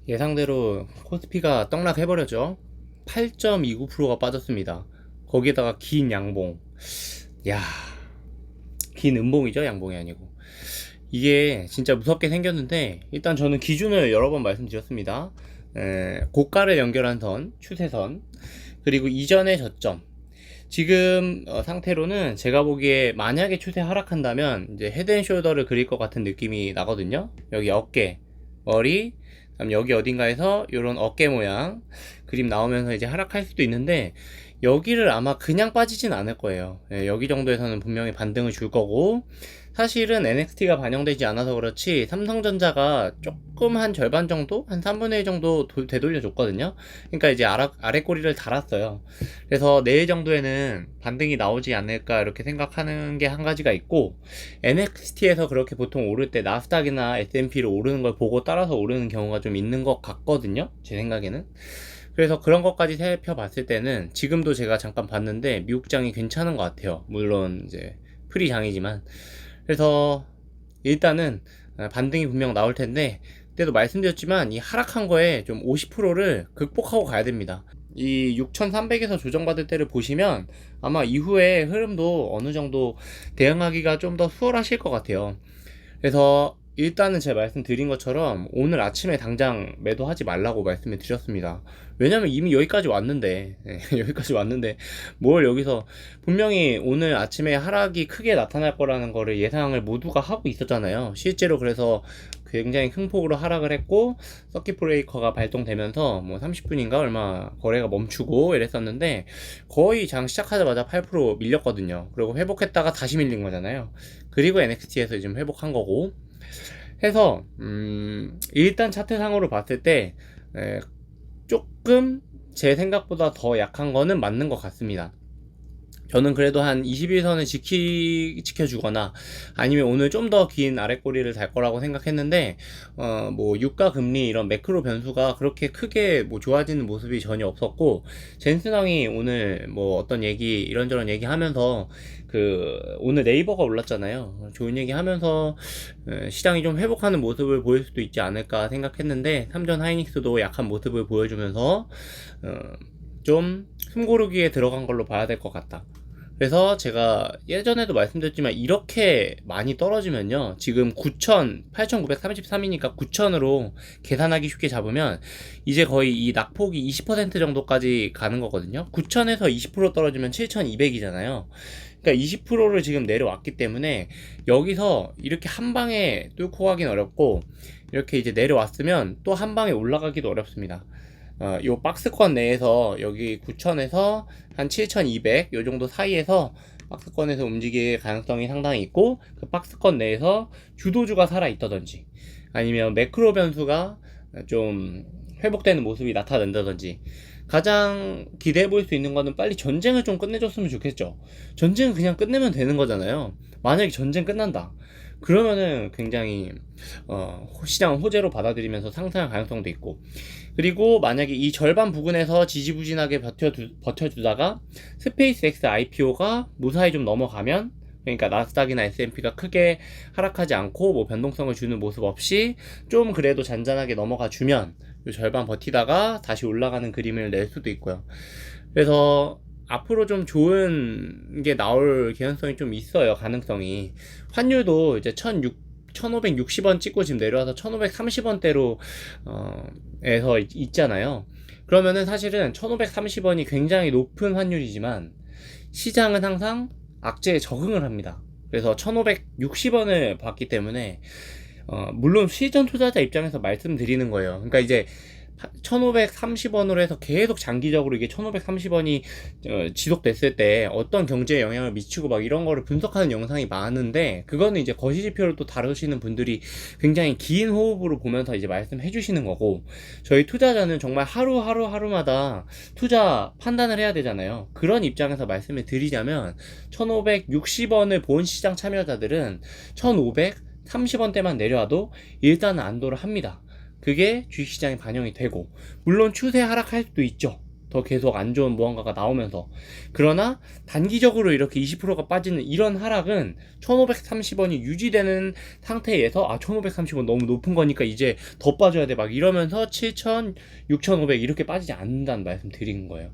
예상대로 코스피가 떡락해버렸죠. 8.29%가 빠졌습니다. 거기에다가 긴 양봉. 야, 긴 음봉이죠. 양봉이 아니고. 이게 진짜 무섭게 생겼는데, 일단 저는 기준을 여러 번 말씀드렸습니다. 고가를 연결한 선, 추세선, 그리고 이전의 저점. 지금 상태로는 제가 보기에 만약에 추세 하락한다면 이제 헤드앤숄더를 그릴 것 같은 느낌이 나거든요. 여기 어깨, 머리, 그다음 여기 어딘가에서 이런 어깨 모양 그림 나오면서 이제 하락할 수도 있는데, 여기를 아마 그냥 빠지진 않을 거예요. 여기 정도에서는 분명히 반등을 줄 거고, 사실은 NXT가 반영되지 않아서 그렇지 삼성전자가 조금 한 절반 정도? 한 3분의 1 정도 되돌려줬거든요. 그러니까 이제 아래 꼬리를 달았어요. 그래서 내일 정도에는 반등이 나오지 않을까 이렇게 생각하는 게 한 가지가 있고, NXT에서 그렇게 보통 오를 때 나스닥이나 S&P를 오르는 걸 보고 따라서 오르는 경우가 좀 있는 것 같거든요. 제 생각에는. 그래서 그런 것까지 살펴봤을 때는 지금도 제가 잠깐 봤는데 미국장이 괜찮은 것 같아요. 물론 이제 프리장이지만. 그래서 일단은 반등이 분명 나올 텐데, 그때도 말씀드렸지만 이 하락한 거에 좀 50%를 극복하고 가야 됩니다. 이 6,300에서 조정받을 때를 보시면 아마 이후에 흐름도 어느 정도 대응하기가 좀 더 수월하실 것 같아요. 그래서 일단은 제가 말씀드린 것처럼 오늘 아침에 당장 매도하지 말라고 말씀을 드렸습니다. 왜냐면 이미 여기까지 왔는데, 여기까지 왔는데 뭘 여기서, 분명히 오늘 아침에 하락이 크게 나타날 거라는 거를 예상을 모두가 하고 있었잖아요. 실제로 그래서 굉장히 큰 폭으로 하락을 했고, 서킷 브레이커가 발동되면서 뭐 30분인가 얼마 거래가 멈추고 이랬었는데, 거의 장 시작하자마자 8% 밀렸거든요. 그리고 회복했다가 다시 밀린 거잖아요. 그리고 NXT에서 지금 회복한 거고 해서, 일단 차트상으로 봤을 때 조금 제 생각보다 더 약한 거는 맞는 것 같습니다. 저는 그래도 한 21선을 지켜주거나 아니면 오늘 좀 더 긴 아랫꼬리를 달 거라고 생각했는데, 뭐 유가 금리 이런 매크로 변수가 그렇게 크게 뭐 좋아지는 모습이 전혀 없었고, 젠슨왕이 오늘 뭐 어떤 얘기 이런저런 얘기 하면서, 오늘 네이버가 올랐잖아요. 좋은 얘기 하면서 시장이 좀 회복하는 모습을 보일 수도 있지 않을까 생각했는데, 삼전 하이닉스도 약한 모습을 보여주면서 좀 숨고르기에 들어간 걸로 봐야 될 것 같다. 그래서 제가 예전에도 말씀드렸지만, 이렇게 많이 떨어지면요, 지금 8,933이니까 9,000으로 계산하기 쉽게 잡으면 이제 거의 이 낙폭이 20% 정도까지 가는 거거든요. 9,000에서 20% 떨어지면 7,200이잖아요. 그러니까 20%를 지금 내려왔기 때문에 여기서 이렇게 한 방에 뚫고 가긴 어렵고, 이렇게 이제 내려왔으면 또 한 방에 올라가기도 어렵습니다. 요 박스권 내에서 여기 9,000에서 한 7,200 요 정도 사이에서 박스권에서 움직일 가능성이 상당히 있고, 그 박스권 내에서 주도주가 살아 있다든지 아니면 매크로 변수가 좀 회복되는 모습이 나타난다든지, 가장 기대해 볼 수 있는 거는 빨리 전쟁을 좀 끝내줬으면 좋겠죠. 전쟁은 그냥 끝내면 되는 거잖아요. 만약에 전쟁 끝난다 그러면은 굉장히 시장 호재로 받아들이면서 상승할 가능성도 있고, 그리고 만약에 이 절반 부근에서 지지부진하게 버텨주다가 스페이스X IPO가 무사히 좀 넘어가면, 그러니까 나스닥이나 S&P가 크게 하락하지 않고 뭐 변동성을 주는 모습 없이 좀 그래도 잔잔하게 넘어가 주면 이 절반 버티다가 다시 올라가는 그림을 낼 수도 있고요. 그래서 앞으로 좀 좋은 게 나올 개연성이 좀 있어요. 가능성이. 환율도 이제 1560원 찍고 지금 내려와서 1530원대로 에서 있잖아요. 그러면은 사실은 1530원이 굉장히 높은 환율이지만 시장은 항상 악재에 적응을 합니다. 그래서 1560원을 봤기 때문에 물론 실전 투자자 입장에서 말씀드리는 거예요. 그러니까 이제 1530원으로 해서 계속 장기적으로 이게 1530원이 지속됐을 때 어떤 경제에 영향을 미치고 막 이런 거를 분석하는 영상이 많은데, 그거는 이제 거시지표를 또 다루시는 분들이 굉장히 긴 호흡으로 보면서 이제 말씀해 주시는 거고, 저희 투자자는 정말 하루마다 투자 판단을 해야 되잖아요. 그런 입장에서 말씀을 드리자면 1560원을 본 시장 참여자들은 1530원대만 내려와도 일단은 안도를 합니다. 그게 주식시장에 반영이 되고, 물론 추세 하락할 수도 있죠. 더 계속 안 좋은 무언가가 나오면서. 그러나 단기적으로 이렇게 20%가 빠지는 이런 하락은 1530원이 유지되는 상태에서 1530원 너무 높은 거니까 이제 더 빠져야 돼 막 이러면서 7000, 6500 이렇게 빠지지 않는다는 말씀 드리는 거예요.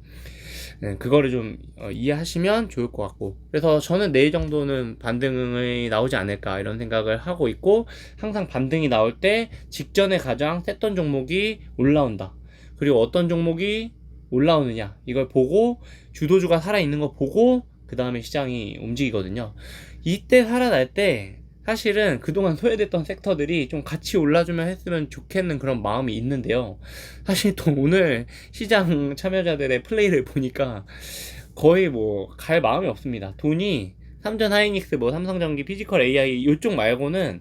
네, 그거를 좀 이해하시면 좋을 것 같고, 그래서 저는 내일 정도는 반등이 나오지 않을까 이런 생각을 하고 있고, 항상 반등이 나올 때 직전에 가장 셌던 종목이 올라온다, 그리고 어떤 종목이 올라오느냐 이걸 보고, 주도주가 살아있는 거 보고 그 다음에 시장이 움직이거든요. 이때 살아날 때 사실은 그동안 소외됐던 섹터들이 좀 같이 올라주면 했으면 좋겠는 그런 마음이 있는데요. 사실 또 오늘 시장 참여자들의 플레이를 보니까 거의 뭐 갈 마음이 없습니다. 돈이 삼전 하이닉스, 뭐 삼성전기, 피지컬 AI 이쪽 말고는,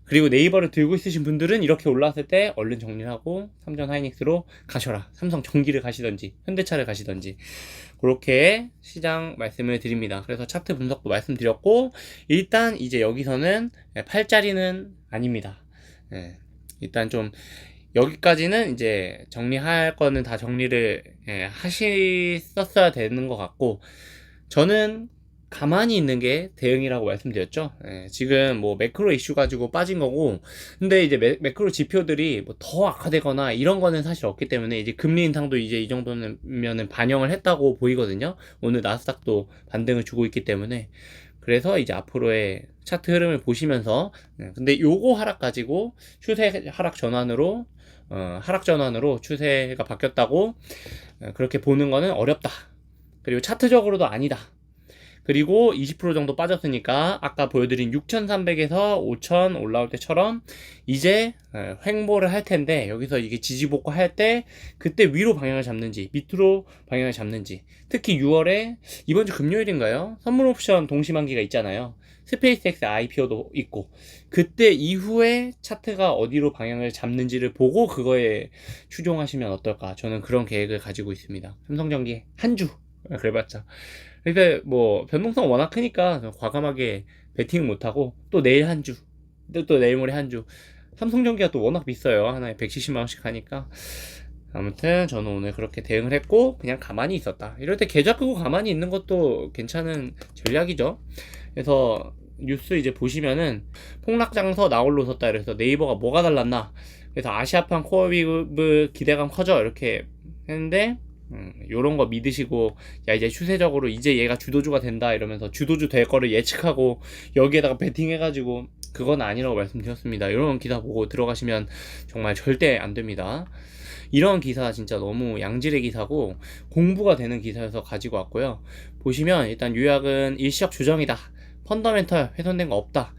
그리고 네이버를 들고 있으신 분들은 이렇게 올라왔을 때 얼른 정리를 하고 삼전 하이닉스로 가셔라, 삼성 전기를 가시던지 현대차를 가시던지, 그렇게 시장 말씀을 드립니다. 그래서 차트 분석도 말씀드렸고, 일단 이제 여기서는 팔자리는 아닙니다. 일단 좀 여기까지는 이제 정리할 거는 다 정리를 하셨어야 되는 것 같고, 저는 가만히 있는 게 대응이라고 말씀드렸죠. 지금 뭐 매크로 이슈 가지고 빠진 거고, 근데 이제 매크로 지표들이 뭐 더 악화되거나 이런 거는 사실 없기 때문에 이제 금리 인상도 이제 이 정도면은 반영을 했다고 보이거든요. 오늘 나스닥도 반등을 주고 있기 때문에. 그래서 이제 앞으로의 차트 흐름을 보시면서, 근데 요거 하락 가지고 추세 하락 전환으로 추세가 바뀌었다고 그렇게 보는 거는 어렵다. 그리고 차트적으로도 아니다. 그리고 20% 정도 빠졌으니까 아까 보여드린 6300에서 5000 올라올 때처럼 이제 횡보를 할 텐데, 여기서 이게 지지복구 할 때 그때 위로 방향을 잡는지 밑으로 방향을 잡는지, 특히 6월에 이번 주 금요일인가요? 선물 옵션 동시만기가 있잖아요. 스페이스X IPO도 있고, 그때 이후에 차트가 어디로 방향을 잡는지를 보고 그거에 추종하시면 어떨까, 저는 그런 계획을 가지고 있습니다. 삼성전기 한 주 그래봤자. 근데 뭐 변동성 워낙 크니까 과감하게 베팅 못하고, 또 내일 한 주, 또 내일 모레 한 주. 삼성전기가 또 워낙 비싸요. 하나에 170만원씩 하니까. 아무튼 저는 오늘 그렇게 대응을 했고 그냥 가만히 있었다. 이럴 때 계좌 끄고 가만히 있는 것도 괜찮은 전략이죠. 그래서 뉴스 이제 보시면은 폭락장서 나홀로 섰다, 그래서 네이버가 뭐가 달랐나, 그래서 아시아판 코어비브 기대감 커져 이렇게 했는데, 요런 거 믿으시고 야 이제 추세적으로 이제 얘가 주도주가 된다 이러면서 주도주 될 거를 예측하고 여기에다가 베팅 해가지고, 그건 아니라고 말씀드렸습니다. 이런 기사 보고 들어가시면 정말 절대 안 됩니다. 이런 기사 진짜 너무 양질의 기사고 공부가 되는 기사여서 가지고 왔고요. 보시면 일단 요약은 일시적 조정이다, 펀더멘털 훼손된 거 없다,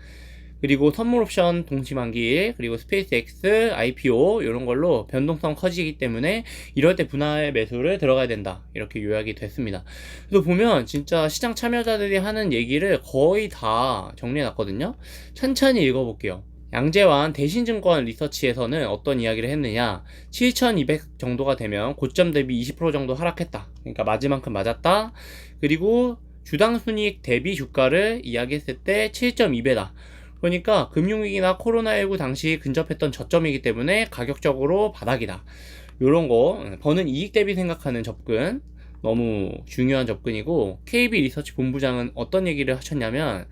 그리고 선물 옵션 동시만기, 그리고 스페이스X IPO 이런 걸로 변동성 커지기 때문에 이럴 때 분할 매수를 들어가야 된다, 이렇게 요약이 됐습니다. 그래서 보면 진짜 시장 참여자들이 하는 얘기를 거의 다 정리해 놨거든요. 천천히 읽어볼게요. 양재환 대신증권 리서치에서는 어떤 이야기를 했느냐, 7200 정도가 되면 고점 대비 20% 정도 하락했다, 그러니까 맞을만큼 맞았다. 그리고 주당 순이익 대비 주가를 이야기했을 때 7.2배다. 그러니까 금융위기나 코로나19 당시 근접했던 저점이기 때문에 가격적으로 바닥이다. 요런 거 버는 이익 대비 생각하는 접근, 너무 중요한 접근이고, KB 리서치 본부장은 어떤 얘기를 하셨냐면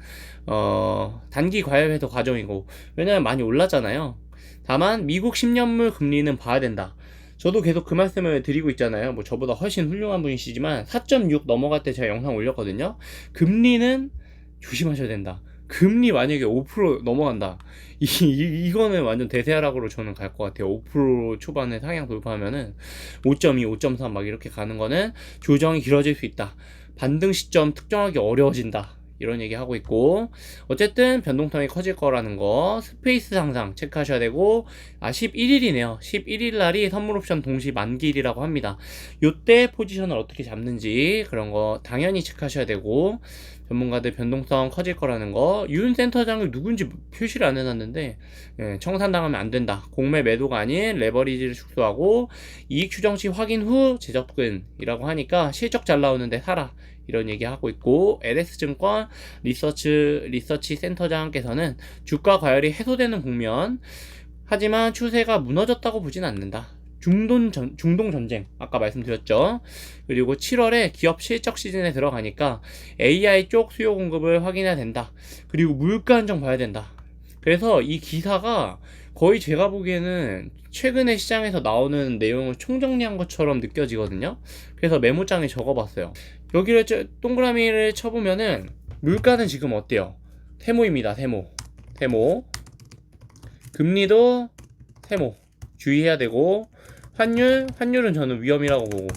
단기 과열 해소 과정이고, 왜냐면 많이 올랐잖아요. 다만 미국 10년물 금리는 봐야 된다. 저도 계속 그 말씀을 드리고 있잖아요. 뭐 저보다 훨씬 훌륭한 분이시지만 4.6 넘어갈 때 제가 영상 올렸거든요. 금리는 조심하셔야 된다. 금리 만약에 5% 넘어간다, 이거는 완전 대세하락으로 저는 갈 것 같아요. 5% 초반에 상향 돌파하면은 5.2, 5.3 막 이렇게 가는 거는 조정이 길어질 수 있다, 반등 시점 특정하기 어려워진다, 이런 얘기 하고 있고, 어쨌든 변동성이 커질 거라는 거, 스페이스 상상 체크하셔야 되고, 11일이네요. 11일 날이 선물 옵션 동시 만기일이라고 합니다. 요때 포지션을 어떻게 잡는지 그런 거 당연히 체크하셔야 되고, 전문가들 변동성 커질 거라는 거, 윤 센터장이 누군지 표시를 안 해놨는데, 청산당하면 안 된다, 공매 매도가 아닌 레버리지를 축소하고 이익 추정 시 확인 후 재접근이라고 하니까 실적 잘 나오는데 사라, 이런 얘기 하고 있고, LS증권 리서치 센터장께서는 주가 과열이 해소되는 국면, 하지만 추세가 무너졌다고 보진 않는다, 중동 전쟁 아까 말씀드렸죠. 그리고 7월에 기업 실적 시즌에 들어가니까 AI 쪽 수요 공급을 확인해야 된다. 그리고 물가 안정 봐야 된다. 그래서 이 기사가 거의 제가 보기에는 최근에 시장에서 나오는 내용을 총정리한 것처럼 느껴지거든요. 그래서 메모장에 적어봤어요. 여기를 동그라미를 쳐보면은 물가는 지금 어때요? 세모입니다. 세모. 금리도 세모. 주의해야 되고, 환율은 저는 위험이라고 보고,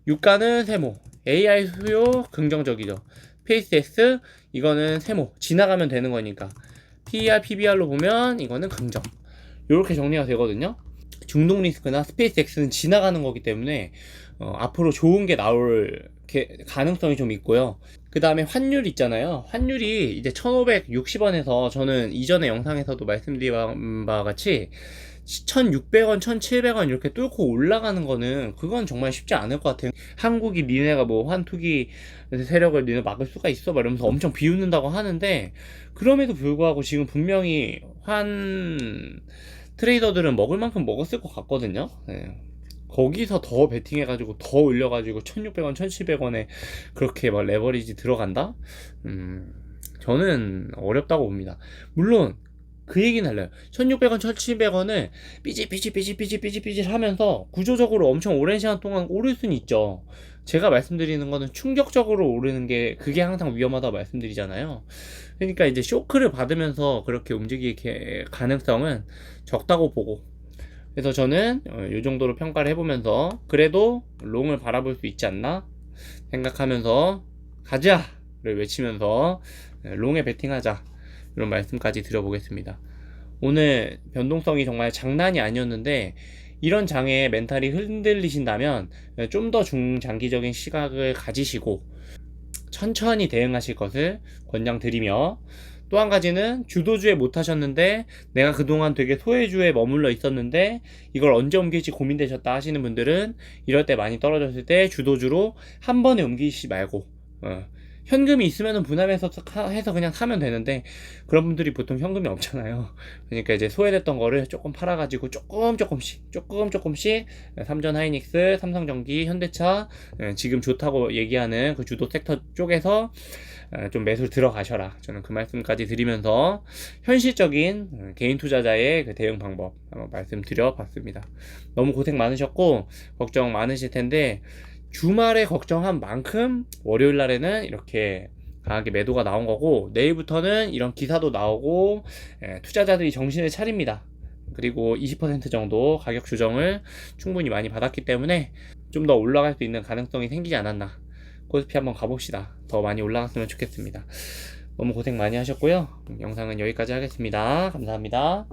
유가는 세모. AI 수요 긍정적이죠. 스페이스X 이거는 세모. 지나가면 되는 거니까. PER, PBR로 보면 이거는 긍정. 이렇게 정리가 되거든요. 중동 리스크나 스페이스X는 지나가는 거기 때문에 앞으로 좋은 게 나올 가능성이 좀 있고요. 그 다음에 환율 있잖아요. 환율이 이제 1560원에서 저는 이전에 영상에서도 말씀드린 바와 같이 1600원, 1700원 이렇게 뚫고 올라가는 거는 그건 정말 쉽지 않을 것 같아요. 한국이 니네가 뭐 환투기 세력을 니네 막을 수가 있어? 막 이러면서 엄청 비웃는다고 하는데, 그럼에도 불구하고 지금 분명히 트레이더들은 먹을 만큼 먹었을 것 같거든요. 네. 거기서 더 베팅해가지고 더 올려가지고 1600원, 1700원에 그렇게 막 레버리지 들어간다? 저는 어렵다고 봅니다. 물론 그 얘기는 달라요. 1600원, 1700원을 삐질 하면서 구조적으로 엄청 오랜 시간 동안 오를 수는 있죠. 제가 말씀드리는 거는 충격적으로 오르는 게 그게 항상 위험하다고 말씀드리잖아요. 그러니까 이제 쇼크를 받으면서 그렇게 움직일 가능성은 적다고 보고, 그래서 저는 이 정도로 평가를 해보면서 그래도 롱을 바라볼 수 있지 않나 생각하면서 가자를 외치면서 롱에 베팅하자, 이런 말씀까지 드려보겠습니다. 오늘 변동성이 정말 장난이 아니었는데, 이런 장에 멘탈이 흔들리신다면 좀 더 중장기적인 시각을 가지시고 천천히 대응하실 것을 권장드리며, 또 한 가지는 주도주에 못하셨는데 내가 그동안 되게 소외주에 머물러 있었는데 이걸 언제 옮길지 고민되셨다 하시는 분들은 이럴 때 많이 떨어졌을 때 주도주로 한 번에 옮기시지 말고 현금이 있으면 분할해서 해서 그냥 사면 되는데, 그런 분들이 보통 현금이 없잖아요. 그러니까 이제 소외됐던 거를 조금 팔아가지고 조금씩 삼전 하이닉스, 삼성전기, 현대차 지금 좋다고 얘기하는 그 주도 섹터 쪽에서 좀 매수를 들어가셔라, 저는 그 말씀까지 드리면서 현실적인 개인 투자자의 그 대응 방법 한번 말씀드려 봤습니다. 너무 고생 많으셨고 걱정 많으실 텐데, 주말에 걱정한 만큼 월요일 날에는 이렇게 강하게 매도가 나온 거고, 내일부터는 이런 기사도 나오고 투자자들이 정신을 차립니다. 그리고 20% 정도 가격 조정을 충분히 많이 받았기 때문에 좀 더 올라갈 수 있는 가능성이 생기지 않았나. 코스피 한번 가봅시다. 더 많이 올라갔으면 좋겠습니다. 너무 고생 많이 하셨고요. 영상은 여기까지 하겠습니다. 감사합니다.